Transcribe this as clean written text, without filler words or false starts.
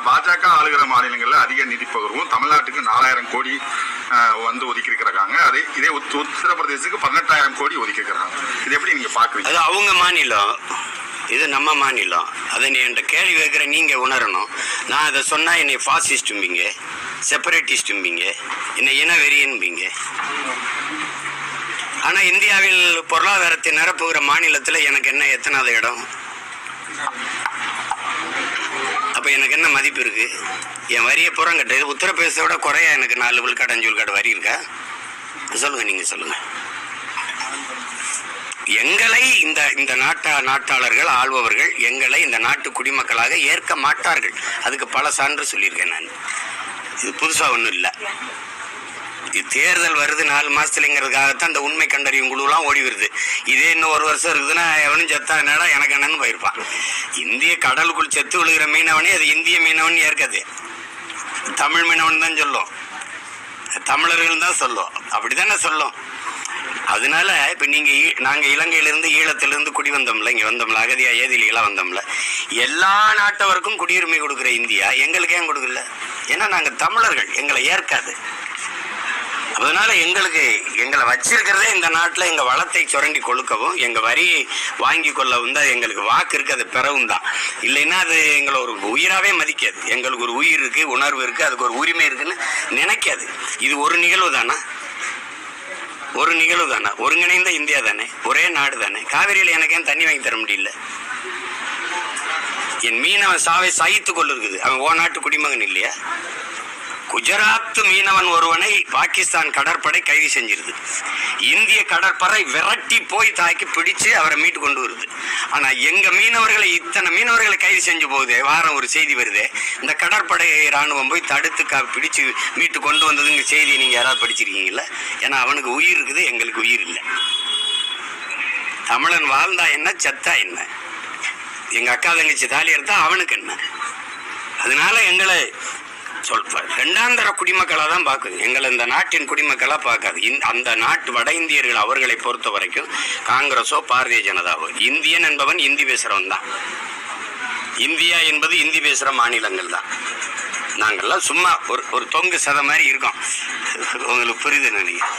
பாஜக ஆளுகிற மாநிலங்களில் அதிக நிதி பகிர்வும் தமிழ்நாட்டுக்கு 4000 கோடி வந்து ஒதுக்கி இருக்கிறாங்க. இதே உத்தரப்பிரதேசத்துக்கு 18,000 கோடி ஒதுக்கி இருக்கிறாங்க. இது எப்படி நீங்க பாக்குறீங்க? அது அவங்க மாநிலம், இது நம்ம மாநிலம். அதை நீ என்கிட்ட கேள்வி கேட்குற நீங்கள் உணரணும். நான் அதை சொன்னால் என்னை ஃபாசிஸ்ட்டும்பிங்க, செப்பரேட்டிஸ்ட்டும்பிங்க, என்னை இனவெறியன்பிங்க. ஆனால் இந்தியாவில் பொருளாதாரத்தை நிரப்புகிற மாநிலத்தில் எனக்கு என்ன எத்தனாவது இடம்? அப்போ எனக்கு என்ன மதிப்பு இருக்குது? என் வரியை புறம் கட்டு. உத்தரப்பிரதேசோட குறையா எனக்கு 4 விழுக்காடு 5 விழுக்காடு வரி இருக்கா? சொல்லுங்கள், நீங்கள் சொல்லுங்கள். எங்களை இந்த நாட்டாளர்கள் ஆள்பவர்கள் எங்களை இந்த நாட்டு குடிமக்களாக ஏற்க மாட்டார்கள். அதுக்கு பல சான்று சொல்லியிருக்கேன் நான். இது புதுசாக ஒன்றும் இல்லை. இது தேர்தல் வருது 4 மாதத்துலங்கிறதுக்காகத்தான் இந்த உண்மை கண்டறியும் குழுலாம் ஓடி வருது. இதே இன்னும் 1 வருஷம் இருக்குதுன்னா எவனும் செத்தா என்னடா எனக்கு என்னன்னு போயிருப்பான். இந்திய கடலுக்குள் செத்து விழுகிற மீனவனே அது இந்திய மீனவன் ஏற்காது, தமிழ் மீனவன் தான் சொல்லும், தமிழர்கள் தான் சொல்லும். அப்படித்தானே சொல்லும். அதனால இப்போ நாங்கள் இலங்கையிலிருந்து ஈழத்திலிருந்து குடி வந்தோம்ல, இங்கே வந்தோம்ல, அகதியா ஏதிலிகளாக வந்தோம்ல, எல்லா நாட்டவருக்கும் குடியுரிமை கொடுக்குற இந்தியா எங்களுக்கு ஏன் கொடுக்கல? ஏன்னா நாங்கள் தமிழர்கள், எங்களை ஏற்காது. அதனால எங்களை வச்சிருக்கிறதே இந்த நாட்டில் எங்கள் வளத்தை சுரண்டி கொழுக்கவும் எங்கள் வரியை வாங்கி கொள்ளவும் தான் எங்களுக்கு வாக்கு இருக்குது. அது பிறவும் தான். இல்லைன்னா அது எங்களை ஒரு உயிராகவே மதிக்காது. எங்களுக்கு ஒரு உயிர் இருக்குது, உணர்வு இருக்குது, அதுக்கு ஒரு உரிமை இருக்குன்னு நினைக்காது. இது ஒரு நிகழ்வு தானே, ஒரு நிகழ்வு தானே, ஒருங்கிணைந்த இந்தியா தானே, ஒரே நாடு தானே. காவிரியில் எனக்கு ஏன் தண்ணி வாங்கி தர முடியல? என் மீனவன் சாவை சகித்து கொள்ளுருக்குது. அவன் நாட்டு குடிமகன் இல்லையா? குஜராத் மீனவன் ஒருவனை பாகிஸ்தான் கடற்படை கைது செஞ்சிருது. இந்திய கடற்படை விரட்டி போய் தாக்கி பிடிச்சு அவரை மீட்டு கொண்டு வருது. ஆனா எங்க மீனவர்களை இத்தனை மீனவர்களை கைது செஞ்சு போகுது. வாரம் ஒரு செய்தி வருது, இந்த கடற்படை ராணுவம் போய் தடுத்து பிடிச்சு மீட்டு கொண்டு வந்ததுங்க செய்தி நீங்க யாராவது படிச்சிருக்கீங்களா? ஏன்னா அவனுக்கு உயிர் இருக்குது, எங்களுக்கு உயிர் இல்லை. தமிழன் வாழ்ந்தா என்ன, செத்தா என்ன? எங்க அக்கா தங்கச்சி தாலி எடுத்தா அவனுக்கு என்ன? அதனால எங்களை சொல்வார் 2ஆம் தர குடிமக்களாக தான் பார்க்குது. எங்களை இந்த நாட்டின் குடிமக்களாக பார்க்காது. அந்த நாட்டு வட இந்தியர்கள் அவர்களை பொறுத்த வரைக்கும் காங்கிரஸோ பாரதிய ஜனதாவோ, இந்தியன் என்பவன் இந்தி பேசுகிறவன் தான். இந்தியா என்பது இந்தி பேசுகிற மாநிலங்கள் தான். நாங்கள்லாம் சும்மா ஒரு தொங்கு சதை மாதிரி இருக்கோம். உங்களுக்கு புரியுது நினைக்கிறேன்.